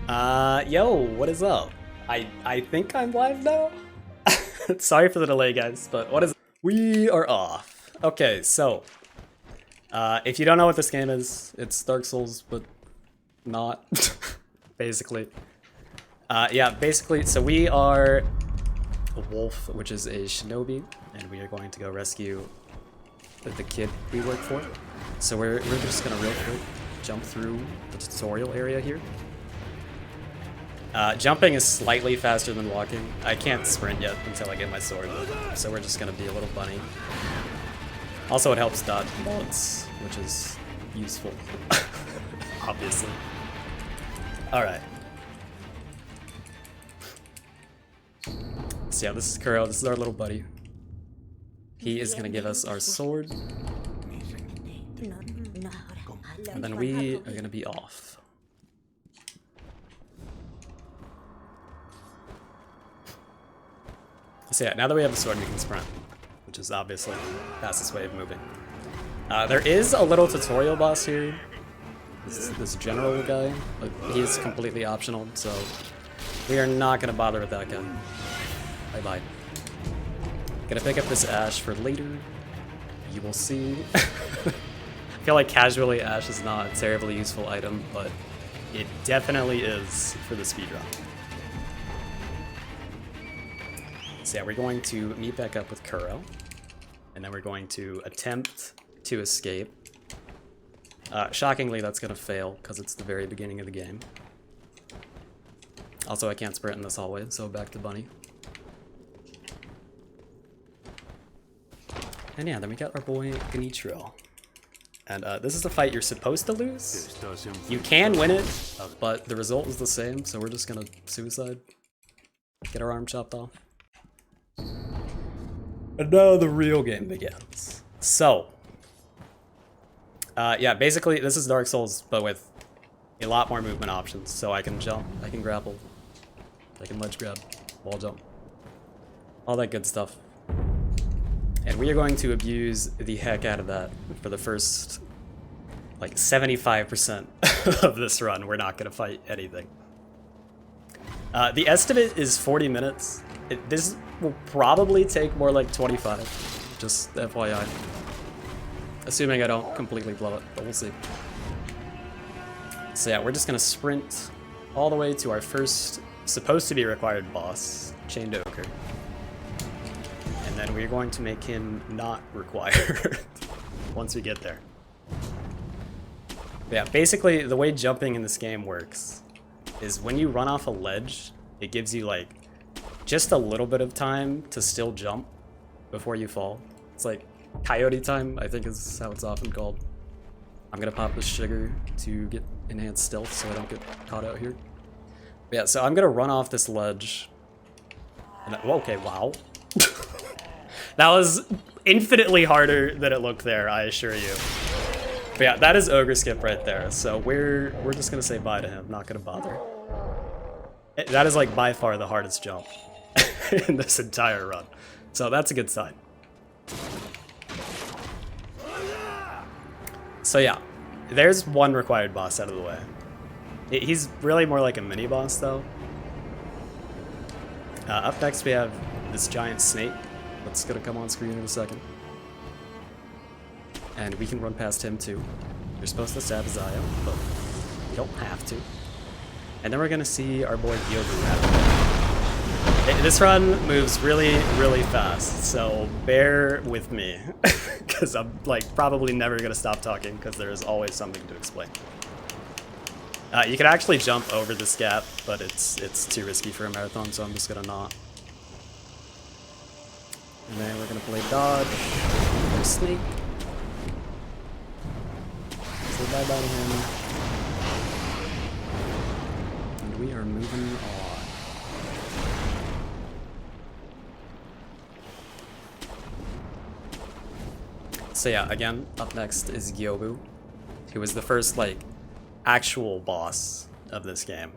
Yo, what is up? I think I'm live now? Sorry for the delay, guys, but what is... We are off. Okay, so... if you don't know what this game is, it's Dark Souls, but not, basically. Yeah, basically, so we are a wolf, which is a shinobi, and we are going to go rescue the kid we work for. So we're just gonna real quick jump through the tutorial area here. Jumping is slightly faster than walking. I can't sprint yet until I get my sword, so we're just gonna be a little bunny. Also, it helps dodge bullets, which is useful, obviously. Alright. So yeah, this is Kuro, this is our little buddy. He is gonna give us our sword. And then we are gonna be off. So yeah, now that we have the sword, we can sprint, which is obviously the fastest way of moving. There is a little tutorial boss here. This general guy, but he's completely optional, so we are not gonna bother with that guy. I lied. Gonna pick up this ash for later. You will see. I feel like casually ash is not a terribly useful item, but it definitely is for the speedrun. So yeah, we're going to meet back up with Kuro, and then we're going to attempt to escape. Shockingly, that's gonna fail, because it's the very beginning of the game. Also, I can't sprint in this hallway, so back to Bunny. And yeah, then we got our boy Genichiro. And this is the fight you're supposed to lose. You can win it, but the result is the same, so we're just gonna suicide. Get our arm chopped off. And now the real game begins. So, yeah, basically this is Dark Souls, but with a lot more movement options. So I can jump, I can grapple, I can ledge grab, wall jump, all that good stuff. And we are going to abuse the heck out of that for the first, like, 75% of this run. We're not going to fight anything. The estimate is 40 minutes. This will probably take more like 25, just FYI. Assuming I don't completely blow it, but we'll see. So yeah, we're just going to sprint all the way to our first supposed to be required boss, Chained Ochre. And then we're going to make him not required once we get there. But yeah, basically the way jumping in this game works is when you run off a ledge, it gives you like just a little bit of time to still jump before you fall. It's like coyote time, I think is how it's often called. I'm gonna pop this sugar to get enhanced stealth so I don't get caught out here. But yeah, so I'm gonna run off this ledge. And okay, wow. That was infinitely harder than it looked there, I assure you. But yeah, that is Ogre Skip right there. So we're just gonna say bye to him, not gonna bother. That is like by far the hardest jump in this entire run. So that's a good sign. So yeah, there's one required boss out of the way. He's really more like a mini boss though. Up next we have this giant snake. That's gonna come on screen in a second. And we can run past him too. You're supposed to stab Zaya, but you don't have to. And then we're gonna see our boy Gyobu out. This run moves really, really fast, so bear with me. Because I'm like probably never gonna stop talking because there is always something to explain. You can actually jump over this gap, but it's too risky for a marathon, so I'm just gonna not. And then we're gonna play dodge. Or snake. Say bye bye to him. And we are moving on. So yeah, again, up next is Gyobu, who was the first like actual boss of this game.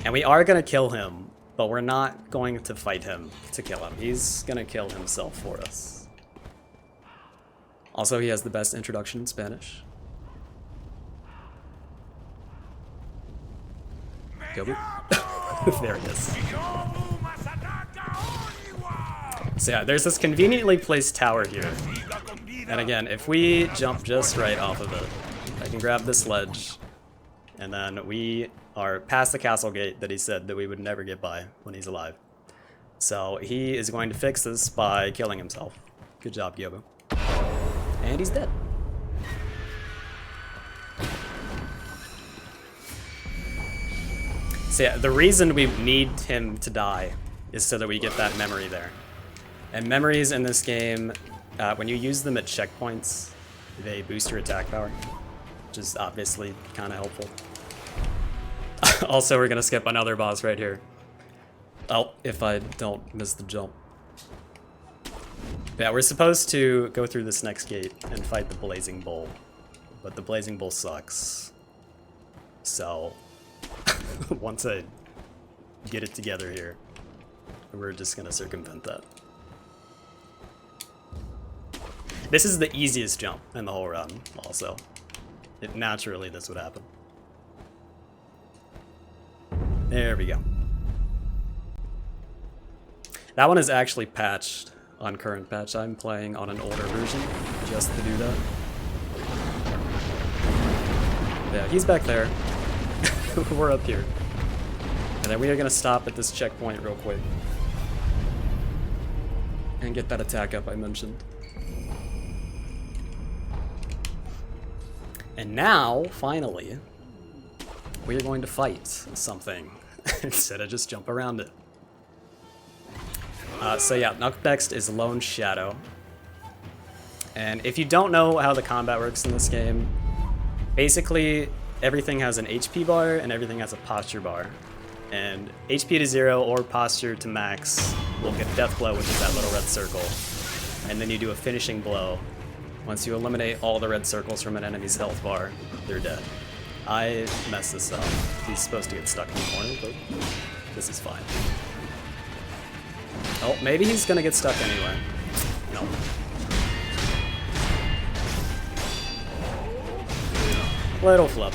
And we are gonna kill him, but we're not going to fight him to kill him. He's gonna kill himself for us. Also, he has the best introduction in Spanish. Gobu. There it is. So yeah, there's this conveniently placed tower here. And again, if we jump just right off of it, I can grab this ledge, and then we are past the castle gate that he said that we would never get by when he's alive. So he is going to fix this by killing himself. Good job, Gobu. And he's dead. So yeah, the reason we need him to die is so that we get that memory there. And memories in this game, when you use them at checkpoints, they boost your attack power, which is obviously kind of helpful. Also, we're gonna skip another boss right here. Oh, if I don't miss the jump. Yeah, we're supposed to go through this next gate and fight the Blazing Bull, but the Blazing Bull sucks. So, once I get it together here, we're just gonna circumvent that. This is the easiest jump in the whole run, also. Naturally, this would happen. There we go. That one is actually patched on current patch. I'm playing on an older version just to do that. Yeah, he's back there. We're up here. And then we are gonna stop at this checkpoint real quick. And get that attack up I mentioned. And now, finally, we are going to fight something instead of just jump around it. So yeah, next is Lone Shadow. And if you don't know how the combat works in this game, basically everything has an HP bar and everything has a posture bar. And HP to 0 or posture to max will get Death Blow, which is that little red circle. And then you do a finishing blow. Once you eliminate all the red circles from an enemy's health bar, they're dead. I messed this up. He's supposed to get stuck in the corner, but this is fine. Oh, maybe he's gonna get stuck anyway. No. Little flip.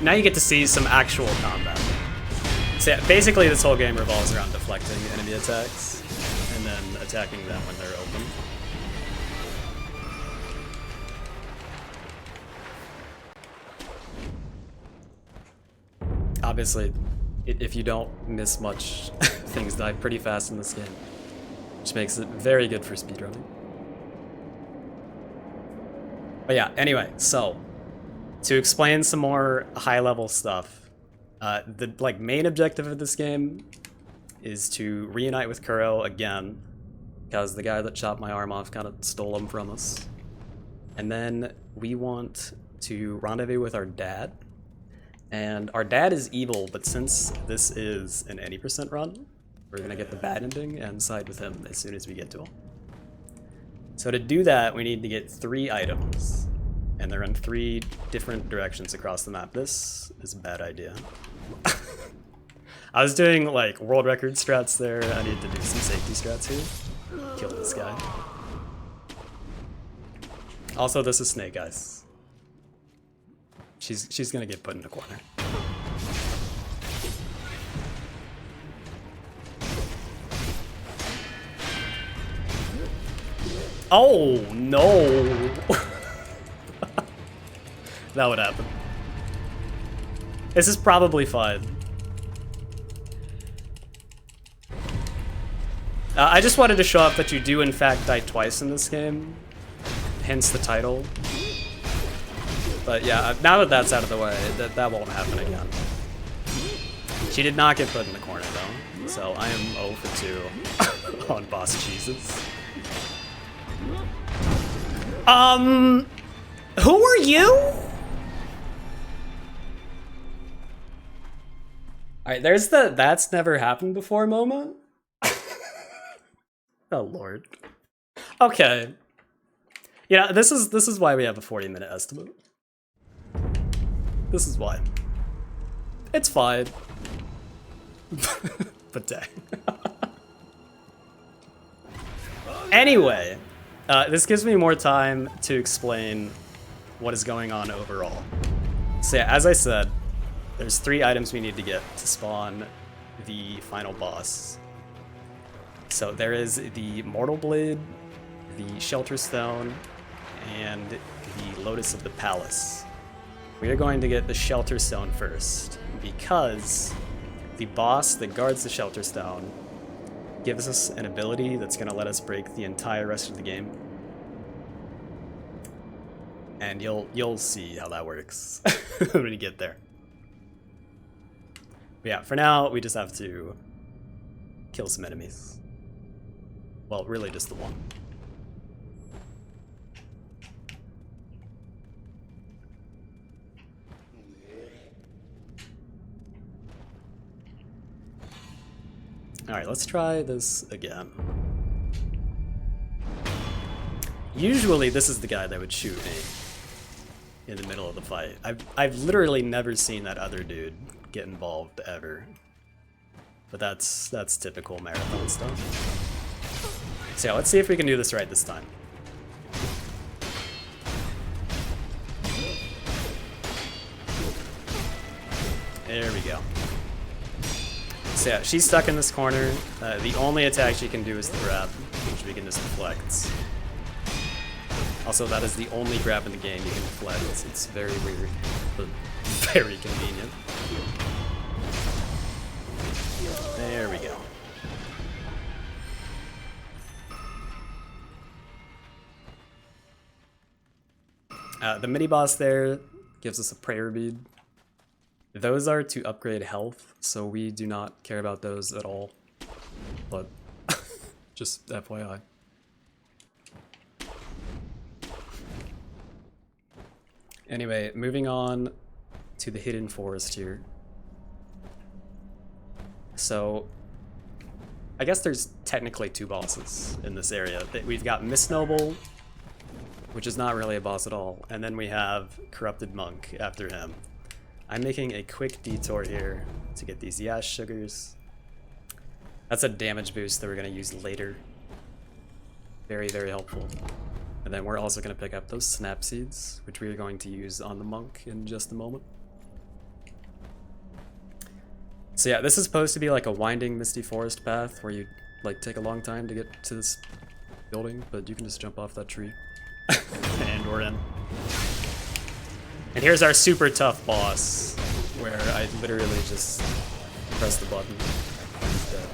Now you get to see some actual combat. So yeah, basically this whole game revolves around deflecting enemy attacks and then attacking them when they're open. Obviously, if you don't miss much, things die pretty fast in this game, which makes it very good for speedrunning. But yeah, anyway, so to explain some more high-level stuff, the main objective of this game is to reunite with Kuro again, because the guy that chopped my arm off kind of stole him from us. And then we want to rendezvous with our dad. And our dad is evil, but since this is an 80% run, we're gonna get the bad ending and side with him as soon as we get to him. So to do that, we need to get 3 items, and they're in 3 different directions across the map. This is a bad idea. I was doing like world record strats there. I need to do some safety strats here. Kill this guy. Also, this is Snake Eyes. She's gonna get put in a corner. Oh no! That would happen. This is probably fine. I just wanted to show off that you do in fact die twice in this game, hence the title. But yeah, now that that's out of the way, that won't happen again. She did not get put in the corner though, so I am 0 for 2 on boss cheeses. Who are you? Alright, there's the "that's never happened before" moment. Oh lord. Okay. Yeah, this is why we have a 40-minute estimate. This is why. It's fine. But dang. Anyway, this gives me more time to explain what is going on overall. So yeah, as I said, there's 3 items we need to get to spawn the final boss. So there is the Mortal Blade, the Shelter Stone, and the Lotus of the Palace. We are going to get the Shelter Stone first, because the boss that guards the Shelter Stone gives us an ability that's going to let us break the entire rest of the game. And you'll see how that works when we get there. But yeah, for now, we just have to kill some enemies. Well, really just the one. Alright, let's try this again. Usually this is the guy that would shoot me in the middle of the fight. I've literally never seen that other dude get involved ever. But that's typical marathon stuff. So yeah, let's see if we can do this right this time. There we go. So yeah, she's stuck in this corner. The only attack she can do is the grab, which we can just deflect. Also, that is the only grab in the game you can deflect. It's very weird, but very convenient. There we go. The mini-boss there gives us a prayer bead. Those are to upgrade health, so we do not care about those at all. But, just FYI. Anyway, moving on to the hidden forest here. So, I guess there's technically 2 bosses in this area. We've got Miss Noble, which is not really a boss at all, and then we have Corrupted Monk after him. I'm making a quick detour here to get these Yash Sugars. That's a damage boost that we're going to use later. Very, very helpful. And then we're also going to pick up those Snap Seeds, which we are going to use on the Monk in just a moment. So yeah, this is supposed to be like a winding misty forest path where you like take a long time to get to this building, but you can just jump off that tree. And we're in. And here's our super tough boss, where I literally just press the button. He's dead.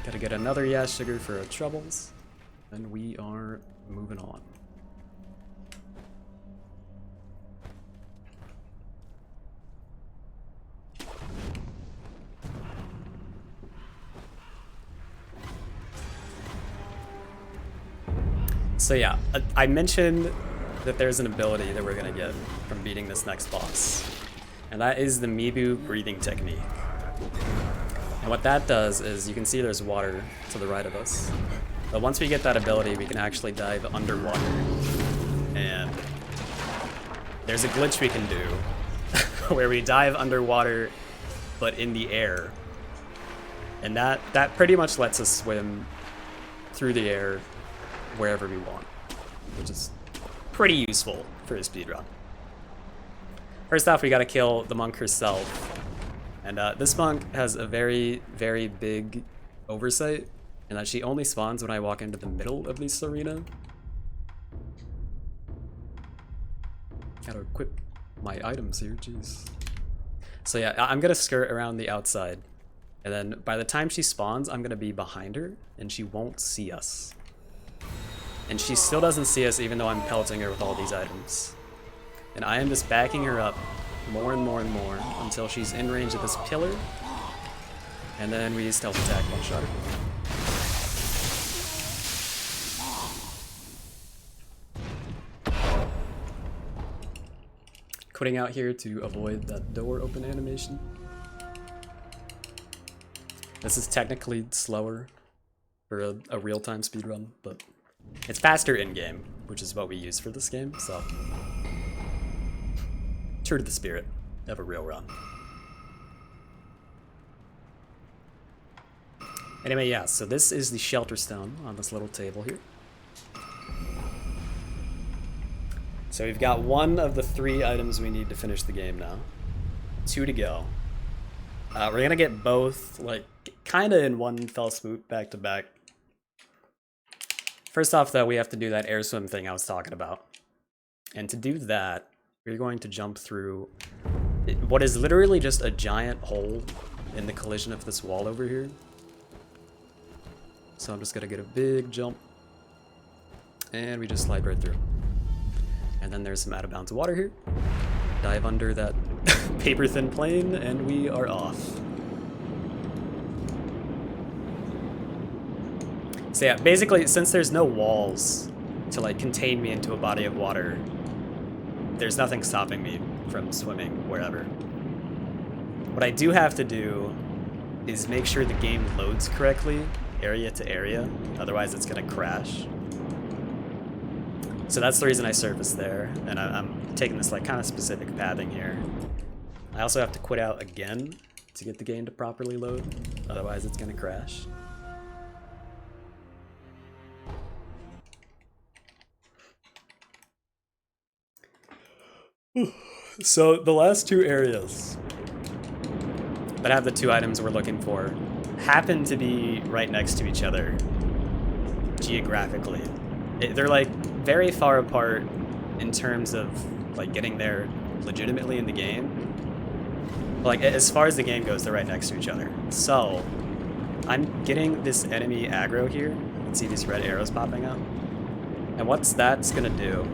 Gotta get another Yash Sugar for our troubles, and we are moving on. So yeah, I mentioned that there's an ability that we're gonna get from beating this next boss, and that is the Mibu breathing technique. And what that does is, you can see there's water to the right of us, but once we get that ability, we can actually dive underwater. And there's a glitch we can do where we dive underwater, but in the air, and that pretty much lets us swim through the air wherever we want, which is pretty useful for a speedrun. First off, we gotta kill the monk herself. And this monk has a very, very big oversight, in that she only spawns when I walk into the middle of this arena. Gotta equip my items here, jeez. So yeah, I'm gonna skirt around the outside, and then by the time she spawns, I'm gonna be behind her, and she won't see us. And she still doesn't see us even though I'm pelting her with all these items. And I am just backing her up more and more and more until she's in range of this pillar. And then we stealth attack one-shot her. Quitting out here to avoid that door open animation. This is technically slower for a real-time speedrun, but it's faster in-game, which is what we use for this game, so true to the spirit of a real run. Anyway, yeah, so this is the Shelter Stone on this little table here. So we've got one of the 3 items we need to finish the game now. 2 to go. We're gonna get both, like, kinda in one fell swoop, back to back. First off, though, we have to do that air swim thing I was talking about. And to do that, we're going to jump through what is literally just a giant hole in the collision of this wall over here. So I'm just gonna get a big jump. And we just slide right through. And then there's some out of bounds water here. Dive under that paper thin plane, and we are off. So yeah, basically, since there's no walls to like contain me into a body of water, there's nothing stopping me from swimming wherever. What I do have to do is make sure the game loads correctly, area to area, otherwise it's gonna crash. So that's the reason I surfaced there, and I'm taking this like kind of specific pathing here. I also have to quit out again to get the game to properly load, otherwise it's gonna crash. So the last 2 areas that have the 2 items we're looking for happen to be right next to each other geographically. They're like very far apart in terms of like getting there legitimately in the game. But, like, as far as the game goes, they're right next to each other. So I'm getting this enemy aggro here. You can see these red arrows popping up. And what that's gonna do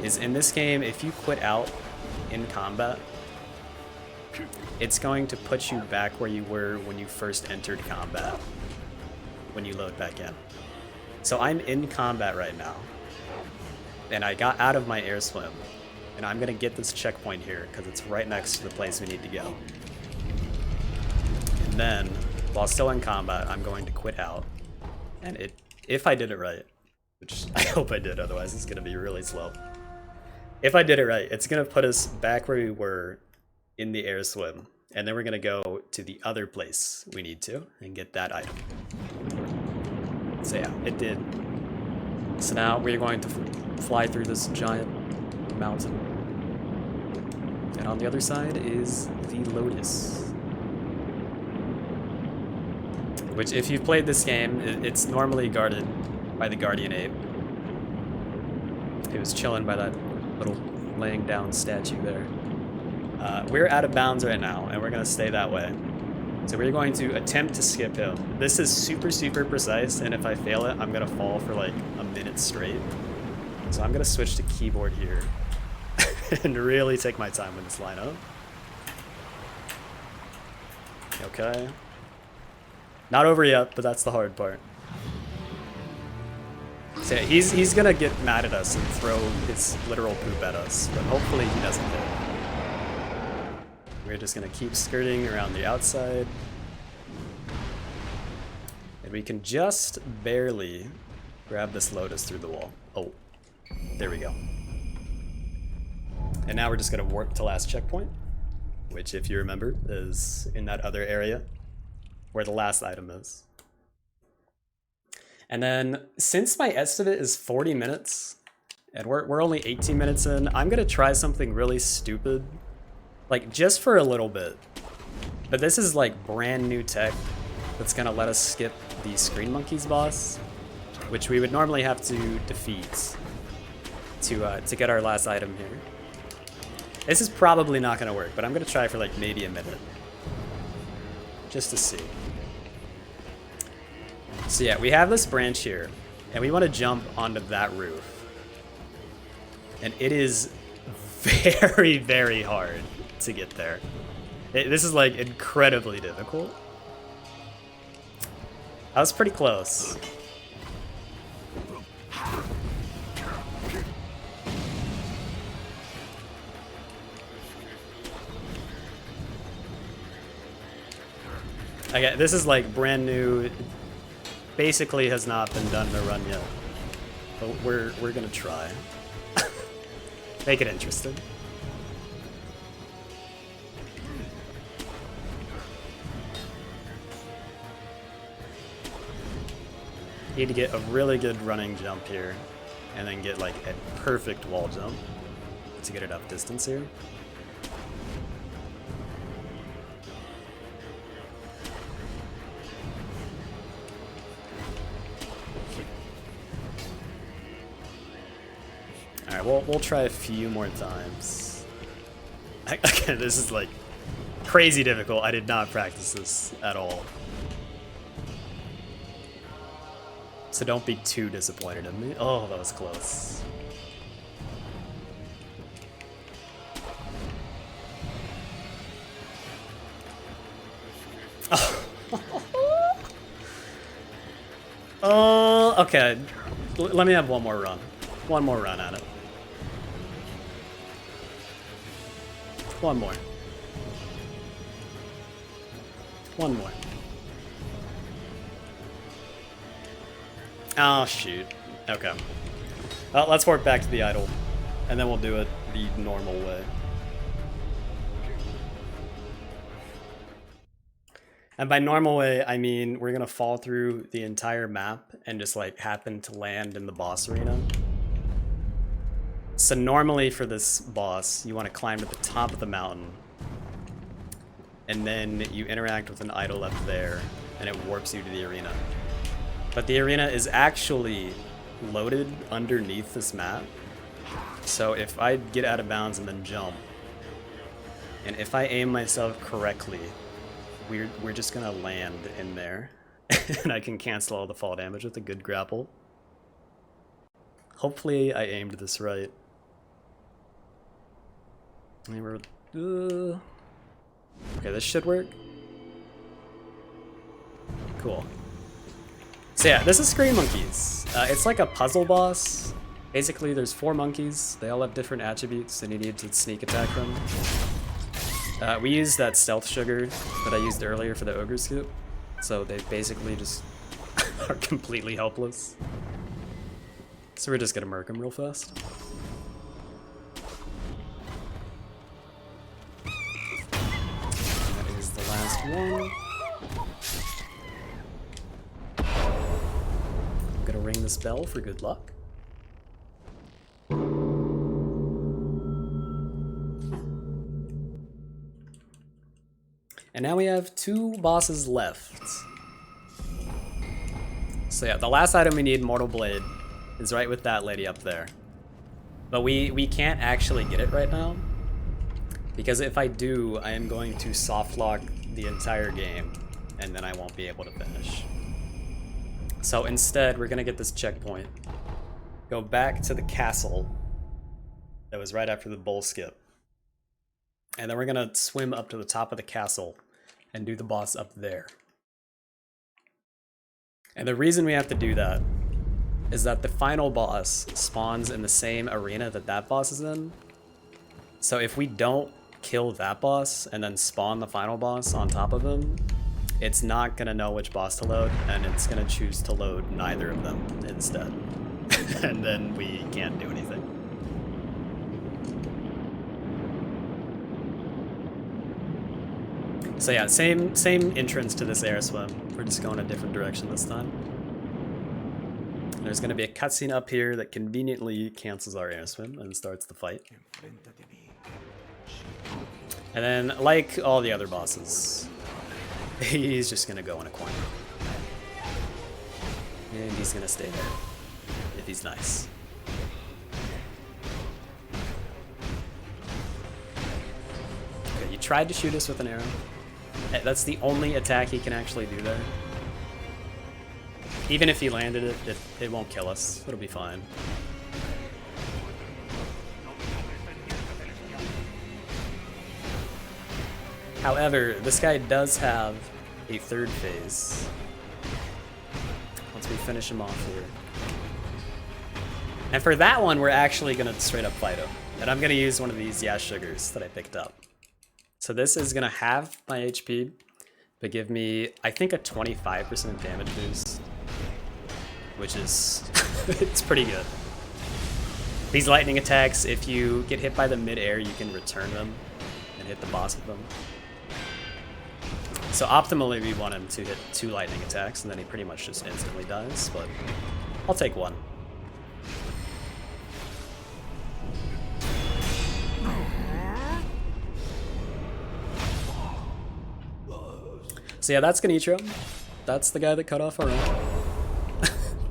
is, in this game, if you quit out in combat, it's going to put you back where you were when you first entered combat, when you load back in. So I'm in combat right now, and I got out of my air swim, and I'm gonna get this checkpoint here because it's right next to the place we need to go. And then, while still in combat, I'm going to quit out, and if I did it right, which I hope I did, otherwise it's gonna be really slow. If I did it right, it's gonna put us back where we were in the air swim, and then we're gonna go to the other place we need to and get that item. So yeah, it did. So now we're going to fly through this giant mountain. And on the other side is the Lotus. Which, if you've played this game, it's normally guarded by the Guardian Ape. He was chilling by that little laying down statue there. We're out of bounds right now, and we're gonna stay that way. So we're going to attempt to skip him. This is super, super precise, and if I fail it, I'm gonna fall for like a minute straight. So I'm gonna switch to keyboard here and really take my time with this lineup. Okay. Not over yet, but that's the hard part. So yeah, he's gonna get mad at us and throw his literal poop at us, but hopefully he doesn't hit. We're just gonna keep skirting around the outside. And we can just barely grab this Lotus through the wall. Oh, there we go. And now we're just gonna warp to last checkpoint, which, if you remember, is in that other area where the last item is. And then, since my estimate is 40 minutes, and we're only 18 minutes in, I'm gonna try something really stupid. Like, just for a little bit. But this is like brand new tech that's gonna let us skip the Screen Monkeys boss, which we would normally have to defeat to get our last item here. This is probably not gonna work, but I'm gonna try for like maybe a minute. Just to see. So yeah, we have this branch here, and we want to jump onto that roof. And it is very, very hard to get there. This is like incredibly difficult. I was pretty close. Okay, this is like brand new. Basically has not been done to run yet. But we're gonna try. Make it interesting. Need to get a really good running jump here. and then get like a perfect wall jump to get enough distance here. Alright, we'll try a few more times. Again, this is like crazy difficult. I did not practice this at all. So don't be too disappointed in me. Oh, that was close. Oh, okay. Let me have one more run. One more run at it. One more. One more. Oh, shoot. Okay. Well, let's work back to the idle, and then we'll do it the normal way. And by normal way, I mean we're gonna fall through the entire map and just like happen to land in the boss arena. So normally for this boss, you want to climb to the top of the mountain, and then you interact with an idol up there, and it warps you to the arena. But the arena is actually loaded underneath this map. So if I get out of bounds and then jump, and if I aim myself correctly, we're just gonna land in there, and I can cancel all the fall damage with a good grapple. Hopefully I aimed this right. Okay, this should work. Cool. So yeah, this is Screen Monkeys. It's like a puzzle boss. Basically, there's 4 monkeys. They all have different attributes, and you need to sneak attack them. We used that stealth sugar that I used earlier for the ogre scoop, so they basically just are completely helpless. So we're just gonna murk them real fast. That is the last one. I'm gonna ring this bell for good luck. And now we have 2 bosses left. So yeah, the last item we need, Mortal Blade, is right with that lady up there. But we can't actually get it right now, because if I do, I am going to soft lock the entire game, and then I won't be able to finish. So instead, we're gonna get this checkpoint, go back to the castle that was right after the bowl skip, and then we're gonna swim up to the top of the castle and do the boss up there. And the reason we have to do that is that the final boss spawns in the same arena that that boss is in. So if we don't kill that boss and then spawn the final boss on top of him, it's not gonna know which boss to load, and it's gonna choose to load neither of them instead. And then we can't do anything. So yeah, same entrance to this air swim. We're just going a different direction this time. There's going to be a cutscene up here that conveniently cancels our air swim and starts the fight. And then, like all the other bosses, he's just going to go in a corner. And he's going to stay there, if he's nice. Okay, you tried to shoot us with an arrow. That's the only attack he can actually do there. Even if he landed it, it won't kill us. It'll be fine. However, this guy does have a 3rd phase. Once we finish him off here. And for that one, we're actually going to straight up fight him. And I'm going to use one of these Yash Sugars that I picked up. So this is going to halve my HP, but give me, I think, a 25% damage boost, which is, it's pretty good. These lightning attacks, if you get hit by them mid-air, you can return them and hit the boss with them. So optimally, we want him to hit 2 lightning attacks, and then he pretty much just instantly dies, but I'll take 1. So yeah, that's Genichiro. That's the guy that cut off our own.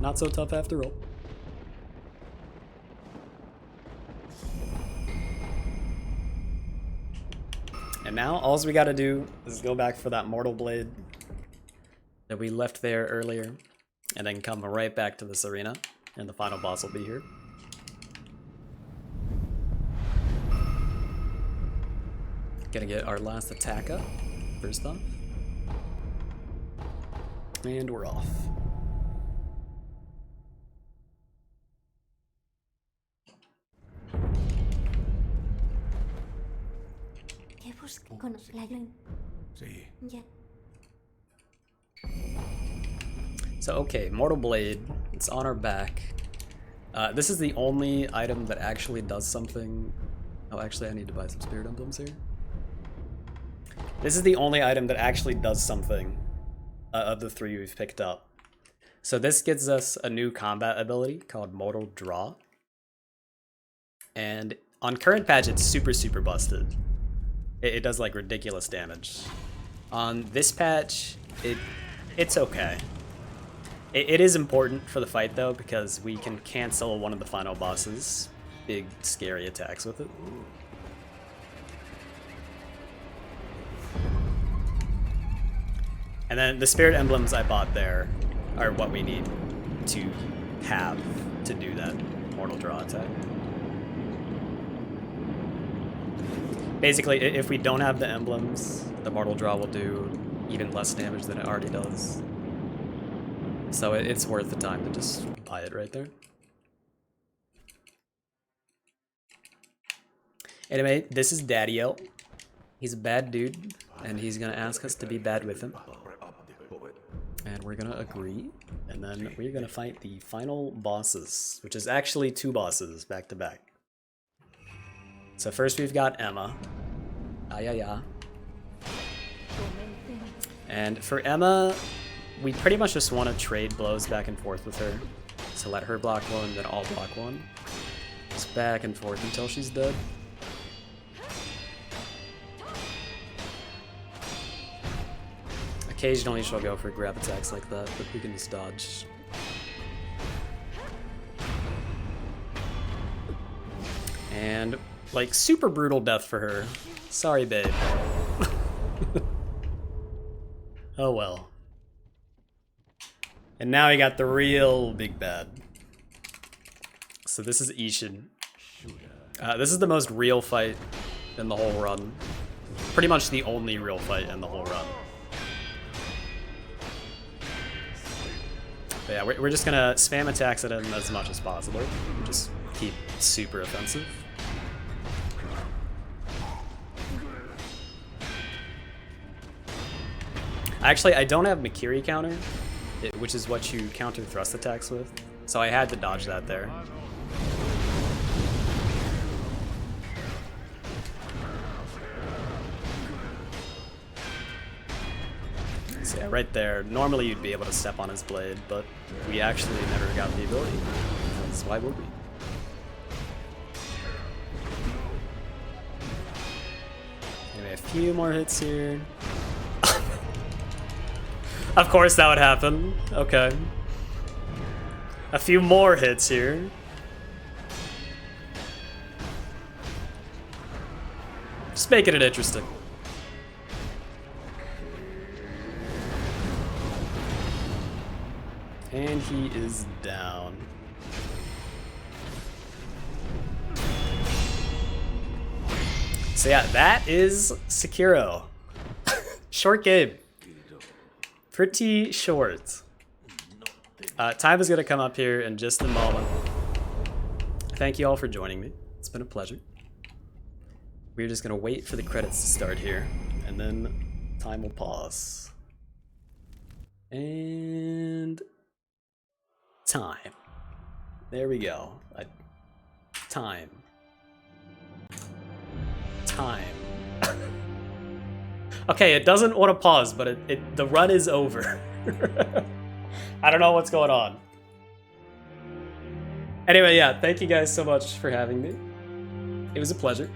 Not so tough after all. And now all we gotta do is go back for that Mortal Blade that we left there earlier, and then come right back to this arena, and the final boss will be here. Gonna get our last attack up, first off. And we're off. So okay, Mortal Blade, it's on our back. This is the only item that actually does something. Oh, actually I need to buy some spirit emblems here. This is the only item that actually does something of the three we've picked up. So this gives us a new combat ability called Mortal Draw. And on current patch, it's super busted. It does like ridiculous damage. On this patch, it's okay. It is important for the fight though, because we can cancel one of the final boss's big scary attacks with it. And then the spirit emblems I bought there are what we need to have to do that Mortal Draw attack. Basically, if we don't have the emblems, the Mortal Draw will do even less damage than it already does. So it's worth the time to just buy it right there. Anyway, this is Daddy-O. He's a bad dude, and he's gonna ask us to be bad with him. And we're gonna agree, and then we're gonna fight the final bosses, which is actually 2 bosses back to back. So first we've got Emma. Ayaya. And for Emma, we pretty much just want to trade blows back and forth with her. So let her block one, then I'll block one. Just back and forth until she's dead. Occasionally she'll go for grab attacks like that, but we can just dodge. And like super brutal death for her. Sorry, babe. Oh well. And now we got the real big bad. So this is Ishin. This is the most real fight in the whole run. Pretty much the only real fight in the whole run. But yeah, we're just gonna spam attacks at him as much as possible. Just keep super offensive. Actually, I don't have Mikiri counter, which is what you counter thrust attacks with. So I had to dodge that there. So yeah, right there. Normally you'd be able to step on his blade, but we actually never got the ability. That's why would we? Anyway, a few more hits here. Of course that would happen. Okay. A few more hits here. Just making it interesting. And he is down. So yeah, that is Sekiro. Short game. Pretty short. Time is going to come up here in just a moment. Thank you all for joining me. It's been a pleasure. We're just going to wait for the credits to start here, and then time will pause. And time. There we go. Time. Time. Okay, it doesn't want to pause, but the run is over. I don't know what's going on. Anyway, yeah, thank you guys so much for having me. It was a pleasure.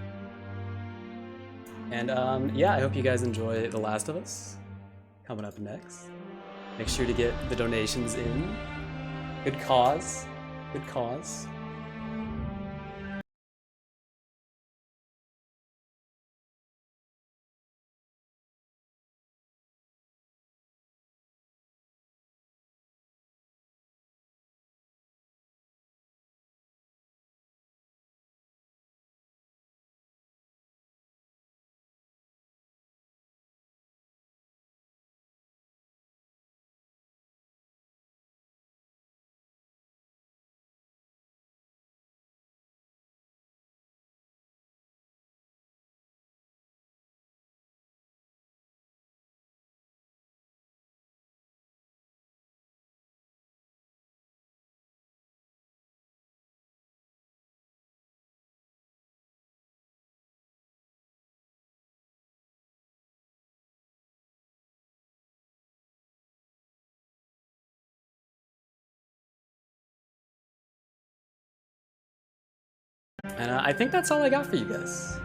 And yeah, I hope you guys enjoy The Last of Us. coming up next. Make sure to get the donations in. Good cause. Good cause. And I think that's all I got for you guys.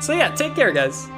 So yeah, take care, guys.